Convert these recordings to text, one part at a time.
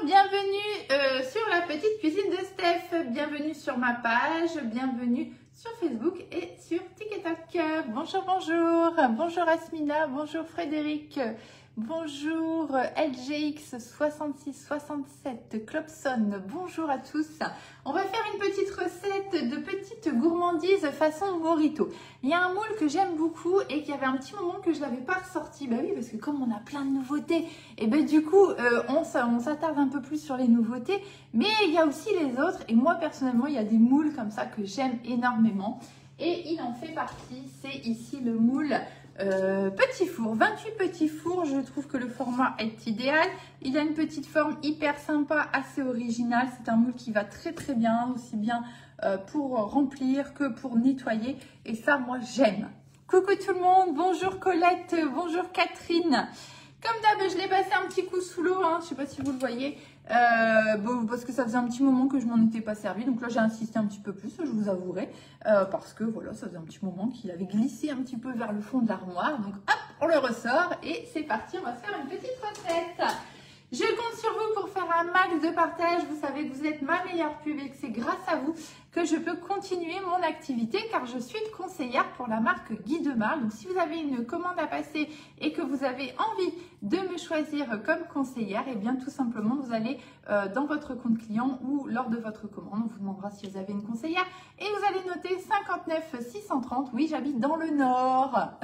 bienvenue sur la petite cuisine de Steph, bienvenue sur ma page, bienvenue sur Facebook et sur TikTok. Bonjour, bonjour, bonjour Asmina, bonjour Frédéric, bonjour LGX6667, Clopson, bonjour à tous. On va faire une petite recette de petites gourmandises façon Morito. Il y a un moule que j'aime beaucoup et qu'il y avait un petit moment que je ne l'avais pas ressorti. Bah oui, parce que comme on a plein de nouveautés, et ben du coup, on s'attarde un peu plus sur les nouveautés. Mais il y a aussi les autres. Et moi, personnellement, il y a des moules comme ça que j'aime énormément. Et il en fait partie. C'est ici le moule petit four. 28 petits fours. Je trouve que le format est idéal. Il a une petite forme hyper sympa, assez originale. C'est un moule qui va très très bien, aussi bien pour remplir que pour nettoyer. Et ça, moi, j'aime. Coucou tout le monde. Bonjour Colette. Bonjour Catherine. Comme d'hab, je l'ai passé un petit coup sous l'eau. Hein. Je ne sais pas si vous le voyez. Bon, parce que ça faisait un petit moment que je m'en étais pas servi. Donc là, j'ai insisté un petit peu plus, je vous avouerai. Parce que voilà, ça faisait un petit moment qu'il avait glissé un petit peu vers le fond de l'armoire. Donc hop, on le ressort. Et c'est parti, on va se faire une petite recette. Je compte sur vous pour faire un max de partage. Vous savez que vous êtes ma meilleure pub et que c'est grâce à vous que je peux continuer mon activité car je suis conseillère pour la marque Guy Demar. Donc si vous avez une commande à passer et que vous avez envie de me choisir comme conseillère, et bien tout simplement vous allez dans votre compte client ou lors de votre commande, on vous demandera si vous avez une conseillère et vous allez noter 59 630. Oui, j'habite dans le nord,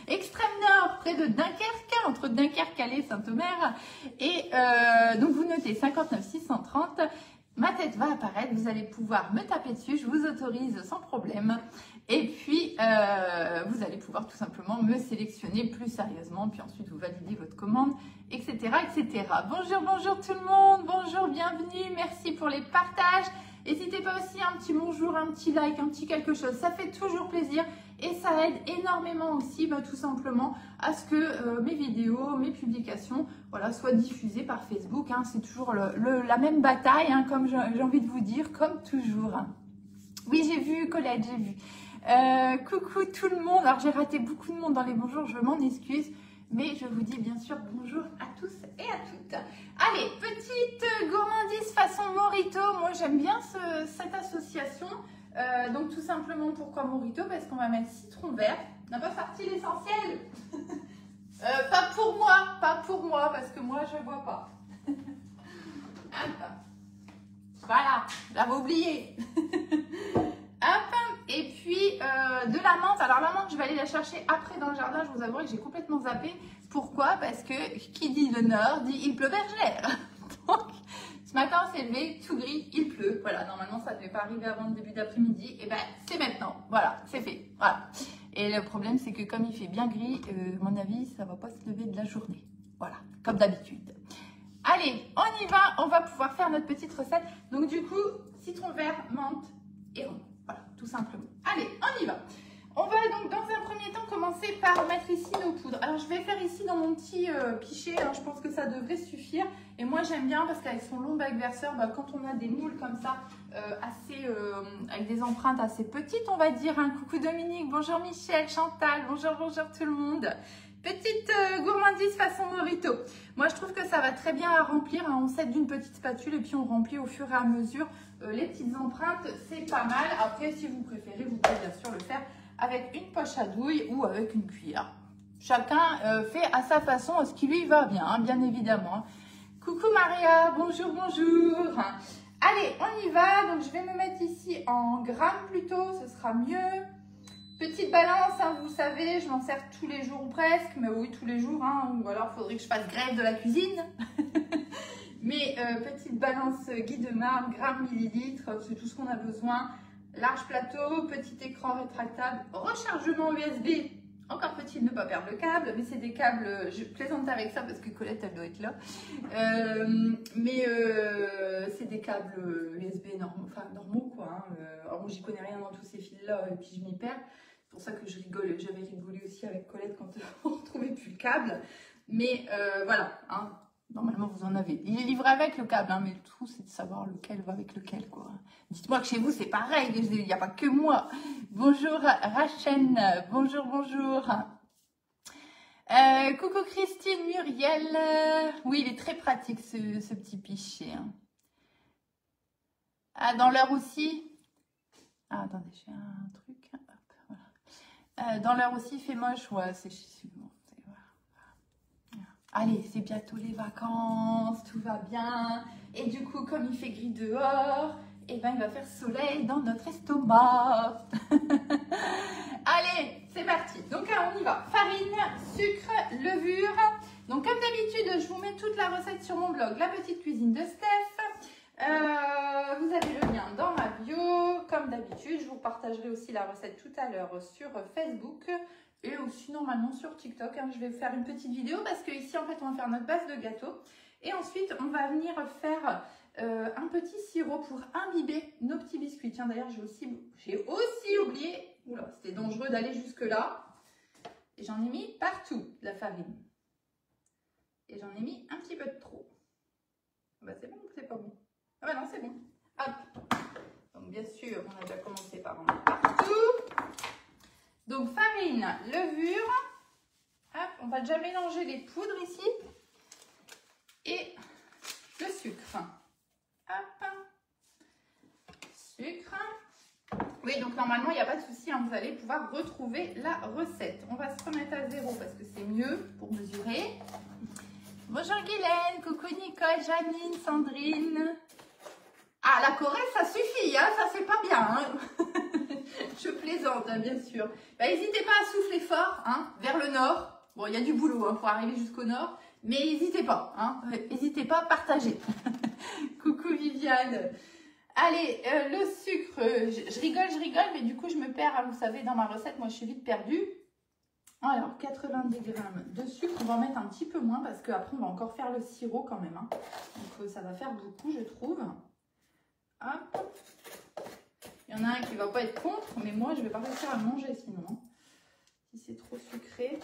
extrême nord, près de Dunkerque, entre Dunkerque, Calais, Saint-Omer. Et donc vous notez 59 630. Ma tête va apparaître, vous allez pouvoir me taper dessus, je vous autorise sans problème. Et puis, vous allez pouvoir tout simplement me sélectionner plus sérieusement, puis ensuite vous validez votre commande, etc. etc. Bonjour, bonjour tout le monde, bonjour, bienvenue, merci pour les partages. N'hésitez pas aussi un petit bonjour, un petit like, un petit quelque chose, ça fait toujours plaisir. Et ça aide énormément aussi, tout simplement, à ce que mes vidéos, mes publications, voilà, soient diffusées par Facebook. Hein. C'est toujours la même bataille, hein, comme j'ai envie de vous dire, comme toujours. Oui, j'ai vu, Colette, j'ai vu. Coucou tout le monde. Alors, j'ai raté beaucoup de monde dans les bonjours, je m'en excuse. Mais je vous dis bien sûr bonjour à tous et à toutes. Allez, petite gourmandise façon Morito. Moi, j'aime bien cette association. Donc tout simplement pourquoi Morito? Parce qu'on va mettre citron vert. On n'a pas sorti l'essentiel. Pas pour moi, parce que moi je bois pas. Voilà, j'avais oublié. Hop, et puis de la menthe. Alors la menthe, je vais aller la chercher après dans le jardin. Je vous avoue que j'ai complètement zappé. Pourquoi? Parce que qui dit le nord dit il pleut bergère. Donc ce matin, on s'est levé, tout gris, il pleut. Voilà, normalement, ça ne devait pas arriver avant le début d'après-midi. Et ben, c'est maintenant. Voilà, c'est fait. Voilà. Et le problème, c'est que comme il fait bien gris, à mon avis, ça ne va pas se lever de la journée. Voilà, comme d'habitude. Allez, on y va. On va pouvoir faire notre petite recette. Donc, du coup, citron vert, menthe et rhum. Voilà, tout simplement. Allez, on y va. On va donc dans un premier temps commencer par mettre ici nos poudres. Alors je vais faire ici dans mon petit pichet, alors je pense que ça devrait suffire. Et moi j'aime bien parce qu'avec son long bac verseur, quand on a des moules comme ça, avec des empreintes assez petites on va dire. Hein. Coucou Dominique, bonjour Michel, Chantal, bonjour tout le monde. Petite gourmandise façon Morito. Moi je trouve que ça va très bien à remplir. Hein. On s'aide d'une petite spatule et puis on remplit au fur et à mesure les petites empreintes. C'est pas mal. Après si vous préférez, vous pouvez bien sûr le faire avec une poche à douille ou avec une cuillère. Chacun fait à sa façon ce qui lui va bien, hein, bien évidemment. Coucou Maria, bonjour, bonjour. Allez, on y va. Donc, je vais me mettre ici en grammes plutôt, ce sera mieux. Petite balance, hein, vous savez, je m'en sers tous les jours ou presque, mais oui, tous les jours, hein, ou alors il faudrait que je fasse grève de la cuisine. Mais petite balance Guy Demar, grammes millilitres, c'est tout ce qu'on a besoin. Large plateau, petit écran rétractable, rechargement USB. Encore faut-il ne pas perdre le câble, mais c'est des câbles, je plaisante avec ça parce que Colette elle doit être là. C'est des câbles USB normaux quoi. Hein. Alors j'y connais rien dans tous ces fils là et puis je m'y perds. C'est pour ça que je rigole, j'avais rigolé aussi avec Colette quand on ne retrouvait plus le câble. Mais voilà, hein. Normalement, vous en avez. Il est livré avec le câble, hein, mais le tout, c'est de savoir lequel va avec lequel, quoi. Dites-moi que chez vous, c'est pareil. Il n'y a pas que moi. Bonjour, Rachel. Bonjour, bonjour. Coucou Christine, Muriel. Oui, il est très pratique ce petit pichet. Hein. Ah, dans l'heure aussi. Ah, attendez, j'ai un truc. Hop, voilà. Dans l'heure aussi, il fait moche. Ouais, c'est bon. Allez, c'est bientôt les vacances, tout va bien. Et du coup, comme il fait gris dehors, eh ben, il va faire soleil dans notre estomac. Allez, c'est parti. Donc, on y va. Farine, sucre, levure. Donc, comme d'habitude, je vous mets toute la recette sur mon blog, La Petite Cuisine de Steph. Vous avez le lien dans ma bio. Comme d'habitude, je vous partagerai aussi la recette tout à l'heure sur Facebook. Et aussi normalement sur TikTok, hein. Je vais faire une petite vidéo parce que ici en fait on va faire notre base de gâteau. Et ensuite on va venir faire un petit sirop pour imbiber nos petits biscuits. Tiens d'ailleurs j'ai aussi oublié, oula c'était dangereux d'aller jusque là. Et j'en ai mis partout de la farine. Et j'en ai mis un petit peu de trop. Bah c'est bon ou c'est pas bon? Ah bah non c'est bon. Hop. Donc bien sûr on a déjà commencé par en mettre partout. Donc, farine, levure, hop, on va déjà mélanger les poudres ici et le sucre. Hop, sucre. Oui, donc normalement, il n'y a pas de souci, hein, vous allez pouvoir retrouver la recette. On va se remettre à 0 parce que c'est mieux pour mesurer. Bonjour Guylaine, coucou Nicole, Janine, Sandrine. Ah, la Corée, ça suffit, hein, ça c'est pas bien. Hein. Je plaisante, hein, bien sûr. Bah, n'hésitez pas à souffler fort, hein, vers le nord. Bon, il y a du boulot hein, pour arriver jusqu'au nord, mais n'hésitez pas, hein, n'hésitez pas à partager. Coucou Viviane. Allez, le sucre, je rigole, mais du coup, je me perds, hein, vous savez, dans ma recette, moi, je suis vite perdue. Alors, 90 grammes de sucre, on va en mettre un petit peu moins parce qu'après, on va encore faire le sirop quand même. Hein. Donc, ça va faire beaucoup, je trouve. Hop. Il y en a un qui ne va pas être contre, mais moi, je ne vais pas réussir à le manger sinon. Hein, si c'est trop sucré.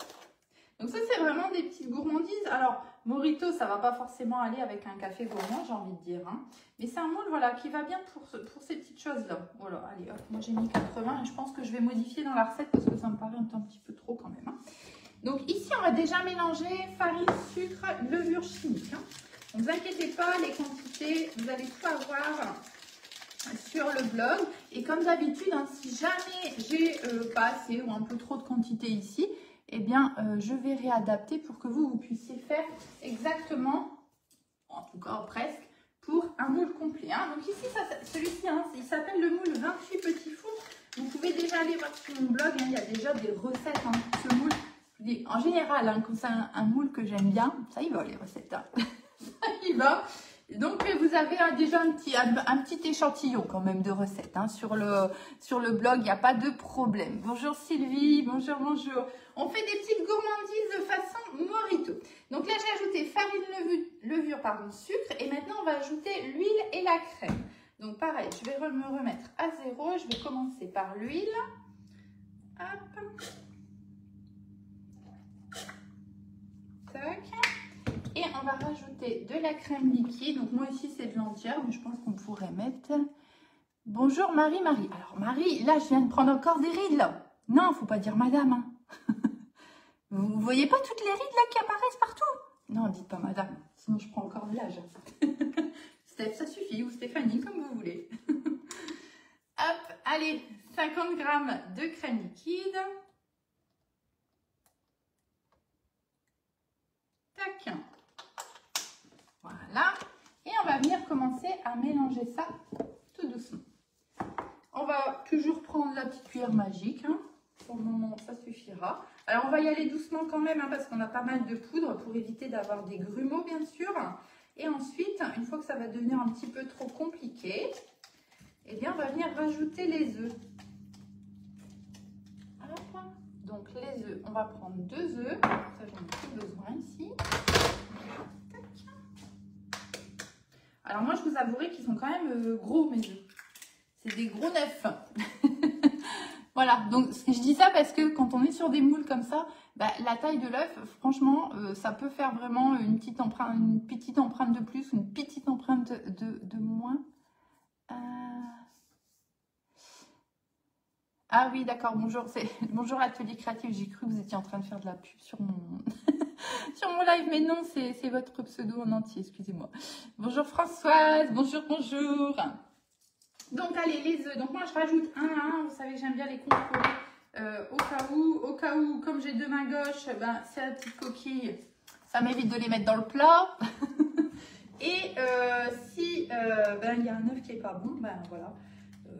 Donc ça, c'est vraiment des petites gourmandises. Alors, Morito, ça ne va pas forcément aller avec un café gourmand, j'ai envie de dire. Hein. Mais c'est un moule voilà, qui va bien pour ces petites choses-là. Voilà, allez, hop, moi j'ai mis 80 et je pense que je vais modifier dans la recette parce que ça me paraît un petit peu trop quand même. Hein. Donc ici, on va déjà mélanger farine, sucre, levure chimique. Hein. Ne vous inquiétez pas, les quantités, vous allez tout avoir sur le blog. Et comme d'habitude, hein, si jamais j'ai pas assez ou un peu trop de quantité ici, eh bien, je vais réadapter pour que vous puissiez faire exactement, en tout cas presque, pour un moule complet. Hein. Donc ici, celui-ci, hein, il s'appelle le moule 28 petits fours. Vous pouvez déjà aller voir sur mon blog, hein, il y a déjà des recettes. Hein, ce moule, je vous dis, en général, hein, comme c'est un moule que j'aime bien, ça y va les recettes. Hein. Ça y va. Donc, vous avez déjà un petit échantillon quand même de recettes. Hein. Sur le blog, il n'y a pas de problème. Bonjour Sylvie, bonjour. On fait des petites gourmandises de façon Morito. Donc là, j'ai ajouté farine, levure, sucre. Et maintenant, on va ajouter l'huile et la crème. Donc pareil, je vais me remettre à 0. Je vais commencer par l'huile. Hop. Tac. Et on va rajouter de la crème liquide. Donc moi ici c'est de l'entière, mais je pense qu'on pourrait mettre... Bonjour Marie. Alors Marie, là je viens de prendre encore des rides là. Non, faut pas dire madame. Hein. Vous voyez pas toutes les rides là qui apparaissent partout? Non, dites pas madame, sinon je prends encore de l'âge. Steph, ça suffit, ou Stéphanie, comme vous voulez. Hop, allez, 50 grammes de crème liquide. Tac. Voilà. Et on va venir commencer à mélanger ça tout doucement. On va toujours prendre la petite cuillère magique. Hein. Pour le moment, ça suffira. Alors, on va y aller doucement quand même, hein, parce qu'on a pas mal de poudre pour éviter d'avoir des grumeaux, bien sûr. Et ensuite, une fois que ça va devenir un petit peu trop compliqué, eh bien, on va venir rajouter les œufs. Hop. Donc, les œufs, on va prendre 2 œufs. Ça, j'en ai plus besoin ici. Alors moi, je vous avouerai qu'ils sont quand même gros, mes œufs. C'est des gros neufs. Voilà, donc je dis ça parce que quand on est sur des moules comme ça, bah, la taille de l'œuf, franchement, ça peut faire vraiment une petite empreinte de plus, une petite empreinte de moins. Ah oui, d'accord, bonjour, bonjour Atelier Créatif, j'ai cru que vous étiez en train de faire de la pub sur mon, sur mon live, mais non, c'est votre pseudo en entier, excusez-moi. Bonjour Françoise, bonjour, bonjour. Donc allez, les œufs, donc moi je rajoute un à un, vous savez que j'aime bien les contrôler au cas où, comme j'ai deux mains gauches, ben, c'est la petite coquille, ça m'évite de les mettre dans le plat. Et si ben, il y a un œuf qui n'est pas bon, ben voilà.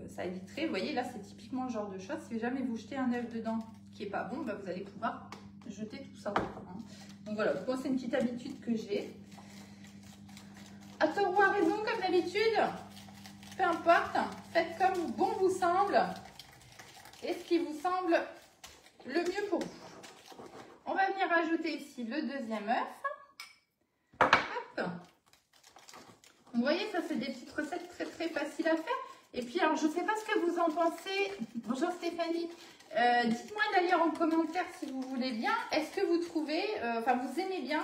Ça éviterait, vous voyez, là c'est typiquement le genre de choses, si jamais vous jetez un œuf dedans qui est pas bon, ben, vous allez pouvoir jeter tout ça. Hein. Donc voilà, moi c'est une petite habitude que j'ai. À tort ou à raison, comme d'habitude, peu importe, faites comme bon vous semble et ce qui vous semble le mieux pour vous. On va venir rajouter ici le deuxième œuf. Hop. Vous voyez, ça c'est des petites recettes très très faciles à faire. Et puis, alors, je ne sais pas ce que vous en pensez. Bonjour Stéphanie. Dites-moi d'ailleurs en commentaire si vous voulez bien. Est-ce que vous trouvez, enfin, vous aimez bien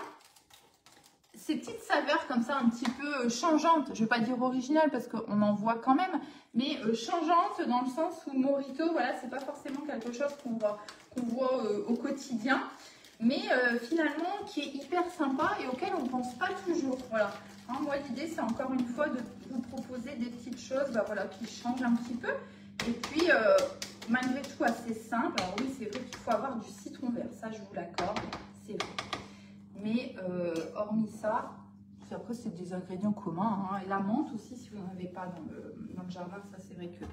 ces petites saveurs comme ça, un petit peu changeantes. Je ne vais pas dire originales parce qu'on en voit quand même, mais changeantes dans le sens où Morito, voilà, c'est pas forcément quelque chose qu'on voit au quotidien, mais finalement qui est hyper sympa et auquel on ne pense pas toujours. Voilà. Hein, moi, l'idée, c'est encore une fois de vous proposer des petites choses bah, voilà, qui changent un petit peu. Et puis, malgré tout, assez simple. Alors oui, c'est vrai qu'il faut avoir du citron vert. Ça, je vous l'accorde. C'est vrai. Mais hormis ça, après, c'est des ingrédients communs. Hein. Et la menthe aussi, si vous n'en avez pas dans le jardin, ça, c'est vrai que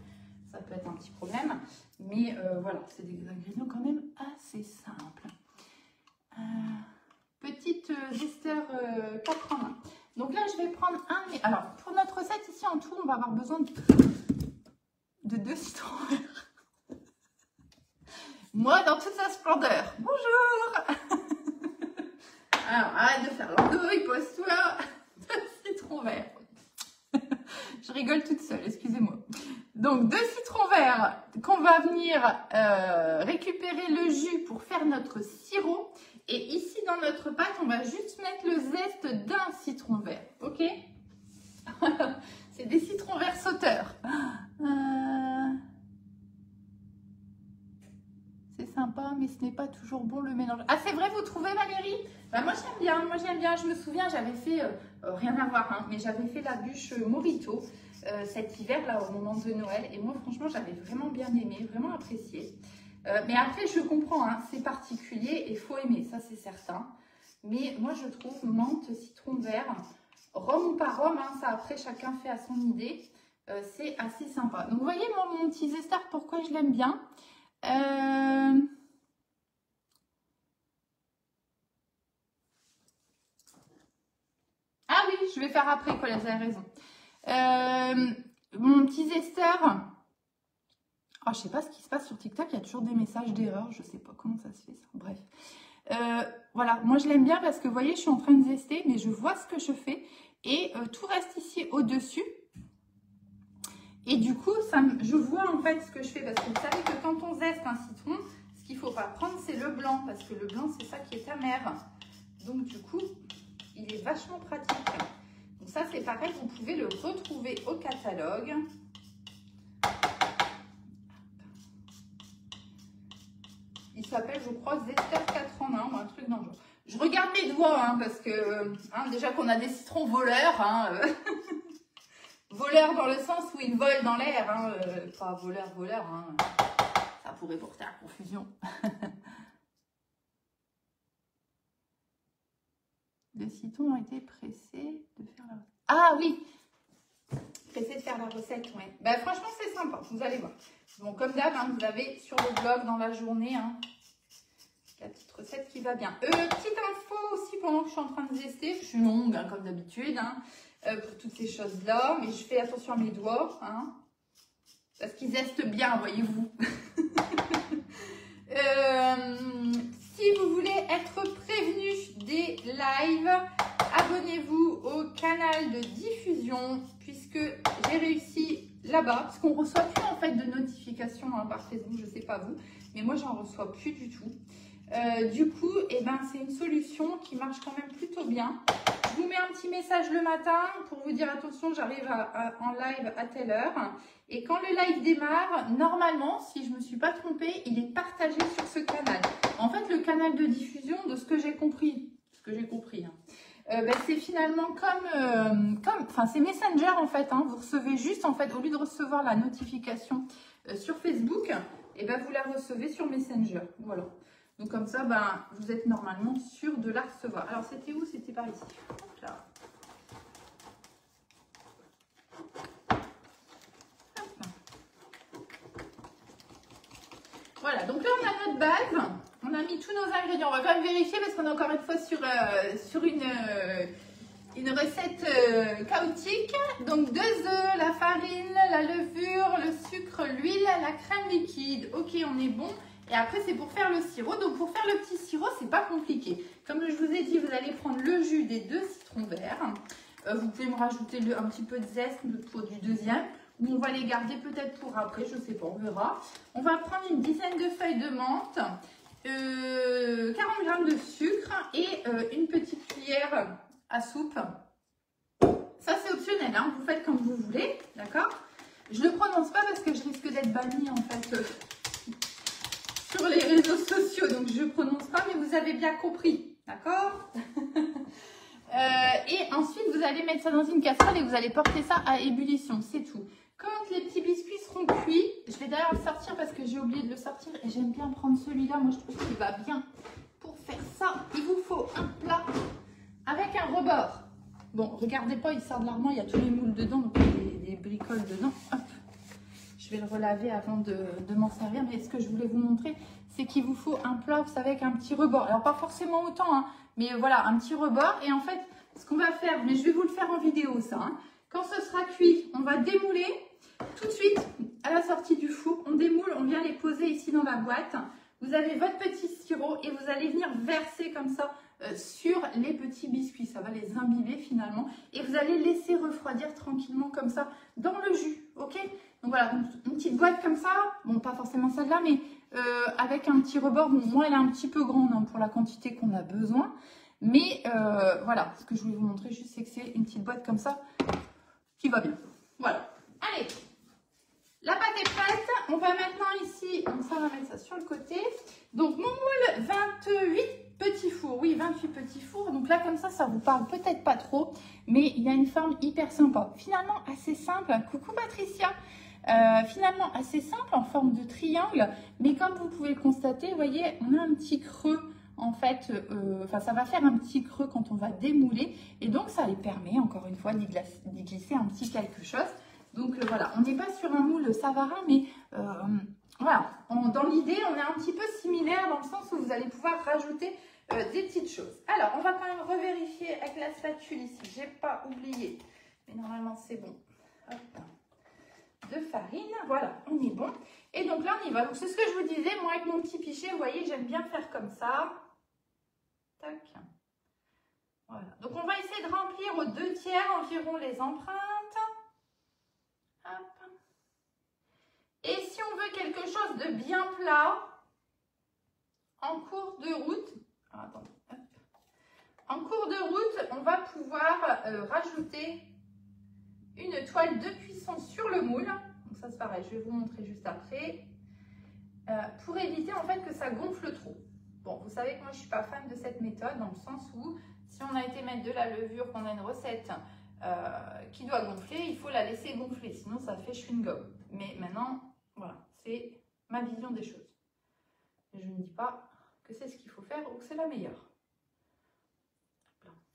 ça peut être un petit problème. Mais voilà, c'est des ingrédients quand même assez simples. Petite zester 4 en 1. Donc là, je vais prendre un... Alors, pour notre recette, ici, en tout, on va avoir besoin de 2 citrons verts. Moi, dans toute sa splendeur. Bonjour. Alors, arrête de faire l'andouille, pose-toi. 2 citrons verts. Je rigole toute seule, excusez-moi. Donc, 2 citrons verts qu'on va venir récupérer le jus pour faire notre sirop. Et ici, dans notre pâte, on va juste mettre le zeste d'un citron vert. Ok? C'est des citrons verts sauteurs. C'est sympa, mais ce n'est pas toujours bon le mélange. Ah, c'est vrai, vous trouvez, Valérie? Bah, moi, j'aime bien. Moi, j'aime bien. Je me souviens, j'avais fait, rien à voir, hein, mais j'avais fait la bûche Morito cet hiver, là, au moment de Noël. Et moi, franchement, j'avais vraiment bien aimé, vraiment apprécié. Mais après, je comprends, hein, c'est particulier et il faut aimer, ça c'est certain. Mais moi, je trouve menthe, citron vert, rhum ou pas rhum, hein, ça après, chacun fait à son idée. C'est assez sympa. Donc, vous voyez, mon petit zester, pourquoi je l'aime bien. Ah oui, je vais faire après, Colette, vous avez raison. Mon petit zester... Oh, je sais pas ce qui se passe sur TikTok, il y a toujours des messages d'erreur, je sais pas comment ça se fait ça, bref. Voilà, moi je l'aime bien parce que vous voyez, je suis en train de zester, mais je vois ce que je fais et tout reste ici au-dessus. Et du coup, je vois en fait ce que je fais parce que vous savez que quand on zeste un citron, ce qu'il ne faut pas prendre, c'est le blanc parce que le blanc, c'est ça qui est amer. Donc du coup, il est vachement pratique. Donc ça, c'est pareil, vous pouvez le retrouver au catalogue. Il s'appelle, je crois, Zester 4 en 1 ou un truc dans le genre. Je regarde mes doigts, hein, parce que hein, déjà qu'on a des citrons voleurs, hein, voleurs dans le sens où ils volent dans l'air, hein, pas voleurs, hein, ça pourrait porter à confusion. Les citrons ont été pressés de faire la recette. Ah oui, pressés de faire la recette, ouais. Ben, franchement, c'est sympa, vous allez voir. Bon, comme d'hab, hein, vous avez sur le blog dans la journée hein, la petite recette qui va bien. Petite info aussi pendant que je suis en train de zester, je suis longue hein, comme d'habitude hein, pour toutes ces choses-là, mais je fais attention à mes doigts hein, parce qu'ils zestent bien, voyez-vous. Si vous voulez être prévenu des lives, abonnez-vous au canal de diffusion puisque j'ai réussi là-bas, parce qu'on ne reçoit plus en fait de notifications hein, par Facebook, je ne sais pas vous, mais moi j'en reçois plus du tout. Du coup, eh ben, c'est une solution qui marche quand même plutôt bien. Je vous mets un petit petit message le matin pour vous dire attention, j'arrive en live à telle heure. Et quand le live démarre, normalement, si je ne me suis pas trompée, il est partagé sur ce canal. En fait, le canal de diffusion, de ce que j'ai compris, hein, c'est finalement enfin c'est Messenger en fait. Hein, vous recevez juste en fait, au lieu de recevoir la notification sur Facebook, et ben vous la recevez sur Messenger. Voilà. Donc comme ça, ben, vous êtes normalement sûr de la recevoir. Alors c'était où? C'était par ici. Hop là. Voilà, donc là on a notre base, on a mis tous nos ingrédients. On va quand même vérifier parce qu'on est encore une fois sur une recette chaotique. Donc 2 œufs, la farine, la levure, le sucre, l'huile, la crème liquide. Ok, on est bon. Et après c'est pour faire le sirop. Donc pour faire le petit sirop, c'est pas compliqué. Comme je vous ai dit, vous allez prendre le jus des 2 citrons verts. Vous pouvez me rajouter un petit peu de zeste pour du deuxième. Ou on va les garder peut-être pour après, je sais pas, on verra. On va prendre une dizaine de feuilles de menthe, 40 g de sucre et une petite cuillère à soupe. Ça c'est optionnel, hein, vous faites comme vous voulez, d'accord? Je ne le prononce pas parce que je risque d'être bannie en fait sur les réseaux sociaux, donc je ne prononce pas, mais vous avez bien compris, d'accord? Et ensuite vous allez mettre ça dans une casserole et vous allez porter ça à ébullition, c'est tout. Quand les petits biscuits seront cuits, je vais d'ailleurs le sortir parce que j'ai oublié de le sortir et j'aime bien prendre celui-là. Moi, je trouve qu'il va bien. Pour faire ça, il vous faut un plat avec un rebord. Bon, regardez pas, il sort de l'armoire, il y a tous les moules dedans, donc il y a des bricoles dedans. Hop. Je vais le relaver avant de m'en servir. Mais ce que je voulais vous montrer, c'est qu'il vous faut un plat, vous savez, avec un petit rebord. Alors, pas forcément autant, hein, mais voilà, un petit rebord. Et en fait, ce qu'on va faire, mais je vais vous le faire en vidéo, ça, hein. Quand ce sera cuit, on va démouler tout de suite à la sortie du four. On démoule, on vient les poser ici dans la boîte. Vous avez votre petit sirop et vous allez venir verser comme ça sur les petits biscuits. Ça va les imbiber finalement. Et vous allez laisser refroidir tranquillement comme ça dans le jus. Ok? Donc voilà, une petite boîte comme ça. Bon, pas forcément celle-là, mais avec un petit rebord. Bon, moi, elle est un petit peu grande hein, pour la quantité qu'on a besoin. Mais voilà, ce que je voulais vous montrer juste, c'est que c'est une petite boîte comme ça qui va bien. Voilà. Allez, la pâte est prête. On va maintenant ici, donc ça, on va mettre ça sur le côté. Donc mon moule, 28 petits fours. Oui, 28 petits fours. Donc là, comme ça vous parle peut-être pas trop, mais il y a une forme hyper sympa. Finalement, assez simple. Coucou Patricia. Finalement, assez simple en forme de triangle. Mais comme vous pouvez le constater, vous voyez, on a un petit creux. En fait, ça va faire un petit creux quand on va démouler et donc ça les permet encore une fois d'y glisser un petit quelque chose. Donc voilà, on n'est pas sur un moule Savarin, mais voilà, dans l'idée, on est un petit peu similaire dans le sens où vous allez pouvoir rajouter des petites choses. Alors, on va quand même revérifier avec la spatule ici. J'ai pas oublié, mais normalement c'est bon. Hop. De farine, voilà, on est bon. Et donc là, on y va. Donc c'est ce que je vous disais, moi avec mon petit pichet, vous voyez, j'aime bien faire comme ça. Tac. Voilà. Donc on va essayer de remplir aux 2/3 environ les empreintes. Hop. Et si on veut quelque chose de bien plat, en cours de route, attendez, hop. En cours de route, on va pouvoir rajouter une toile de cuisson sur le moule. Donc ça c'est pareil, je vais vous montrer juste après. Pour éviter en fait que ça gonfle trop. Bon, vous savez que moi je ne suis pas fan de cette méthode dans le sens où si on a été mettre de la levure, qu'on a une recette qui doit gonfler, il faut la laisser gonfler, sinon ça fait chewing-gum. Mais maintenant, voilà, c'est ma vision des choses. Et je ne dis pas que c'est ce qu'il faut faire ou que c'est la meilleure.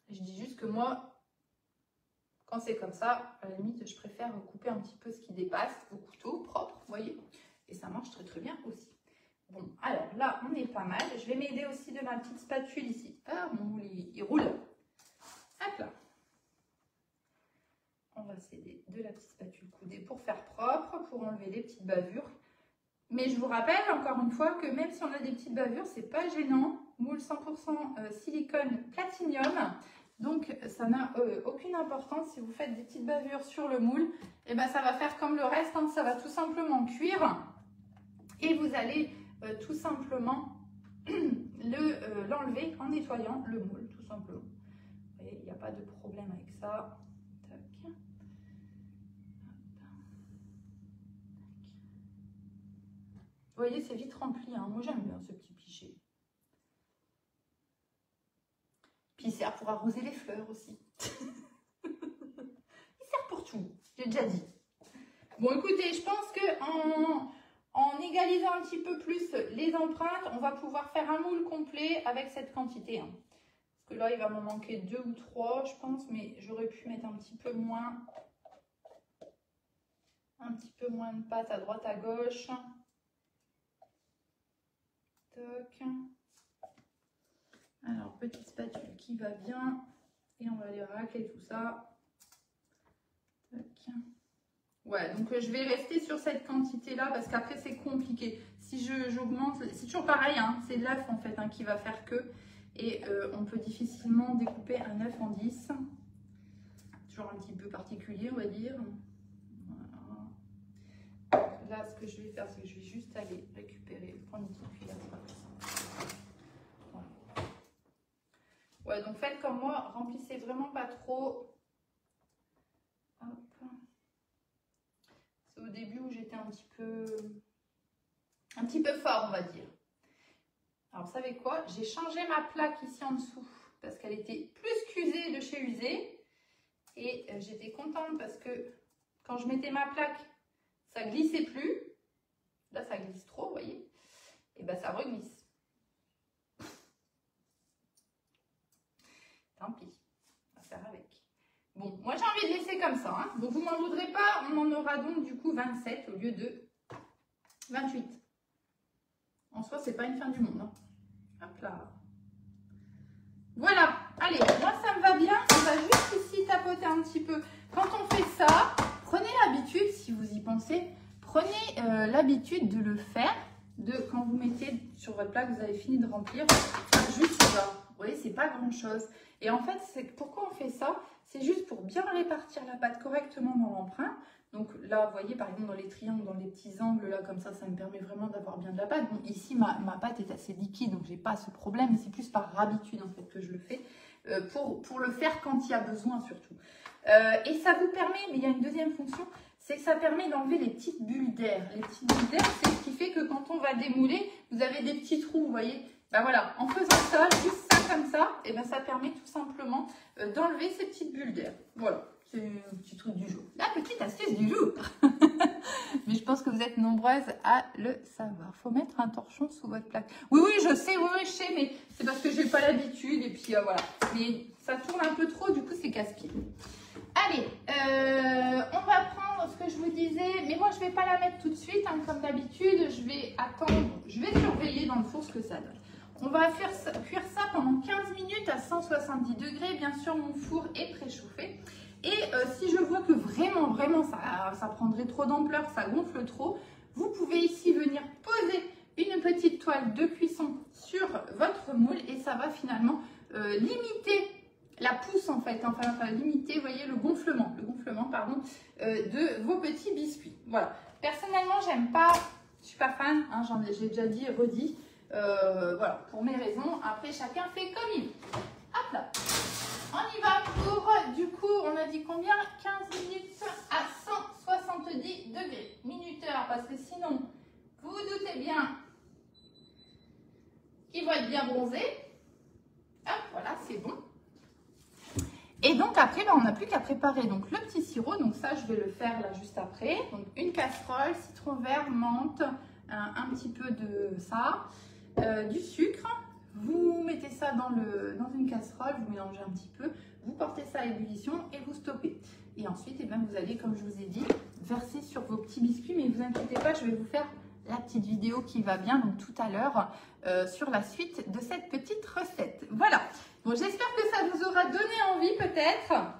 Je dis juste que moi, quand c'est comme ça, à la limite, je préfère couper un petit peu ce qui dépasse au couteau propre, vous voyez. Et ça marche très très bien aussi. Bon, alors là, on est pas mal. Je vais m'aider aussi de ma petite spatule ici. Ah, mon moule, il roule. Hop là. On va s'aider de la petite spatule coudée pour faire propre, pour enlever les petites bavures. Mais je vous rappelle encore une fois que même si on a des petites bavures, c'est pas gênant. Moule 100% silicone platinium. Donc ça n'a aucune importance. Si vous faites des petites bavures sur le moule, et ben ça va faire comme le reste, hein, ça va tout simplement cuire. Et vous allez tout simplement l'enlever en nettoyant le moule, tout simplement. Vous voyez, il n'y a pas de problème avec ça. Tac. Vous voyez, c'est vite rempli, hein. Moi, j'aime bien ce petit pichet. Puis, il sert pour arroser les fleurs aussi. Il sert pour tout, j'ai déjà dit. Bon, écoutez, je pense qu'en égalisant un petit peu plus les empreintes, on va pouvoir faire un moule complet avec cette quantité. Hein. Parce que là, il va m'en manquer 2 ou 3, je pense, mais j'aurais pu mettre un petit peu moins. Un petit peu moins de pâte à droite, à gauche. Toc. Alors, petite spatule qui va bien. Et on va aller racler tout ça. Toc. Ouais, donc je vais rester sur cette quantité-là parce qu'après, c'est compliqué. Si j'augmente, c'est toujours pareil, hein, c'est l'œuf en fait hein, qui va faire que. Et on peut difficilement découper un œuf en 10. Toujours un petit peu particulier, on va dire. Voilà. Là, ce que je vais faire, c'est que je vais juste aller récupérer, prendre une petite cuillère. Voilà. Ouais, donc faites comme moi, remplissez vraiment pas trop. Hop. C'est au début où j'étais un petit peu fort, on va dire. Alors, vous savez quoi? J'ai changé ma plaque ici en dessous parce qu'elle était plus qu'usée de chez Usé. Et j'étais contente parce que quand je mettais ma plaque, ça glissait plus. Là, ça glisse trop, vous voyez. Et bien, ça reglisse. Tant pis, on va faire avec. Bon, moi, j'ai envie de laisser comme ça. Hein. Donc, vous m'en voudrez pas. On en aura donc du coup 27 au lieu de 28. En soi, c'est pas une fin du monde. Hein. Hop là. Voilà. Allez, moi, ça me va bien. On va juste ici tapoter un petit peu. Quand on fait ça, prenez l'habitude, si vous y pensez, prenez l'habitude de le faire. Quand vous mettez sur votre plaque, vous avez fini de remplir, juste ça. Vous voyez, c'est pas grand chose. Et en fait, pourquoi on fait ça? C'est juste pour bien répartir la pâte correctement dans l'emprunt. Donc là, vous voyez, par exemple, dans les triangles, dans les petits angles, là, comme ça me permet vraiment d'avoir bien de la pâte. Bon, ici, ma pâte est assez liquide, donc j'ai pas ce problème. Mais c'est plus par habitude, en fait, que je le fais. Pour le faire quand il y a besoin, surtout. Et ça vous permet, mais il y a une deuxième fonction, c'est que ça permet d'enlever les petites bulles d'air. Les petites bulles d'air, c'est ce qui fait que quand on va démouler, vous avez des petits trous, vous voyez. Ben voilà, en faisant ça, juste ça comme ça, et ben ça permet tout simplement d'enlever ces petites bulles d'air. Voilà, c'est un petit truc du jour. La petite astuce du jour. Mais je pense que vous êtes nombreuses à le savoir. Il faut mettre un torchon sous votre plaque. Oui, je sais, je sais, mais c'est parce que j'ai pas l'habitude. Et puis voilà, mais ça tourne un peu trop, du coup c'est casse-pied. Allez, on va prendre ce que je vous disais, mais moi je ne vais pas la mettre tout de suite, hein, comme d'habitude, je vais attendre, je vais surveiller dans le four ce que ça donne. On va cuire ça pendant 15 minutes à 170 degrés, bien sûr mon four est préchauffé. Et si je vois que vraiment ça prendrait trop d'ampleur, ça gonfle trop, vous pouvez ici venir poser une petite toile de cuisson sur votre moule et ça va finalement limiter la pousse en fait, enfin limiter, vous voyez, le gonflement de vos petits biscuits. Voilà. Personnellement, j'aime pas, je suis pas fan, hein, j'ai déjà dit et redit. Voilà, pour mes raisons. Après, chacun fait comme il veut. Hop là. On y va pour, du coup, on a dit combien? 15 minutes à 170 degrés. Minuteur, parce que sinon, vous vous doutez bien qu'ils vont être bien bronzés. Hop, voilà, c'est bon. Et donc après, on n'a plus qu'à préparer donc, le petit sirop. Donc ça, je vais le faire là juste après. Donc une casserole, citron vert, menthe, un petit peu de ça, du sucre. Vous mettez ça dans une casserole, vous mélangez un petit peu, vous portez ça à ébullition et vous stoppez. Et ensuite, eh bien, vous allez, comme je vous ai dit, verser sur vos petits biscuits. Mais ne vous inquiétez pas, je vais vous faire la petite vidéo qui va bien, donc tout à l'heure, sur la suite de cette petite recette. Voilà. Bon, j'espère que ça vous aura donné envie peut-être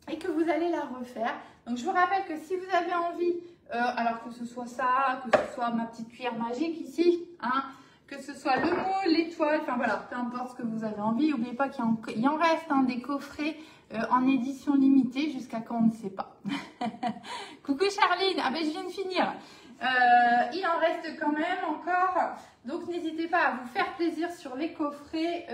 et que vous allez la refaire. Donc, je vous rappelle que si vous avez envie, alors que ce soit ça, que ce soit ma petite cuillère magique ici, hein, que ce soit le moule, l'étoile, enfin voilà, peu importe ce que vous avez envie. N'oubliez pas qu'il en reste hein, des coffrets en édition limitée jusqu'à quand on ne sait pas. Coucou Charline, ah ben je viens de finir. Il en reste quand même encore, donc n'hésitez pas à vous faire plaisir sur les coffrets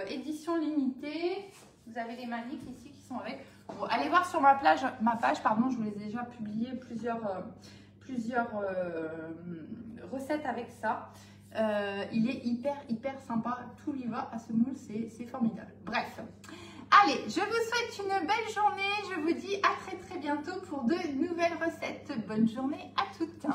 édition limitée. Vous avez les maniques ici qui sont avec. Bon, allez voir sur ma page, pardon, je vous ai déjà publié plusieurs recettes avec ça. Il est hyper sympa, tout lui va à ce moule, c'est formidable. Bref, allez, je vous souhaite une belle journée, je vous dis à très bientôt pour de nouvelles recettes. Bonne journée à toutes.